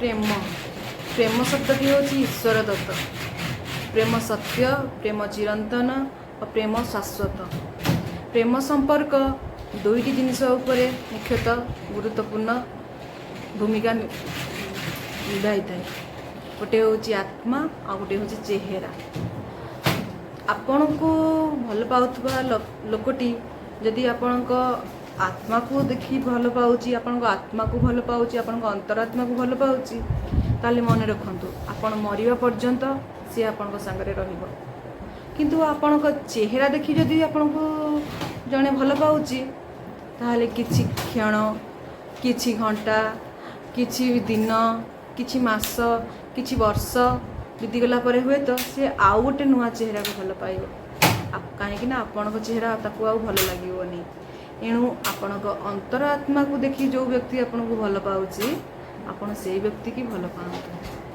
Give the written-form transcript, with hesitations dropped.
प्रेम प्रेम शब्दटी हूँ ईश्वर दत्त। प्रेम सत्य, प्रेम चिरंतन और प्रेम शाश्वत। प्रेम संपर्क दुईटी जिनिस उपरे मुख्यतः गुरुत्वपूर्ण भूमिका निभाई थाए। गोटे हूँ आत्मा आ गोटे हूँ चेहरा। आपण को भल पाउथबा लोकटी जदि आपण आत्मा को देखी भल पाउची, आपण आत्मा को भल पाउची, आपण अंतरात्मा को भल पाउची, ताले मन रखंतु आपण मरिबा पर्यंत सी आपण संगरे रहिबो। किंतु आपण चेहरा देखी जदि आपण को जने भल पाउची ताले किछि क्षण, किछि घंटा, किछि दिन, किछि मास, किछि वर्ष बीतीगला पर हुए तो सी आउ गोटे नुआ चेहरा को भल पाइब। कहीं आपण चेहरा ताकू आउ भल लगे। एणु आपण अंतरात्मा को देखी जो व्यक्ति आपन को भल पाउची, आपण से व्यक्ति की भल पाते।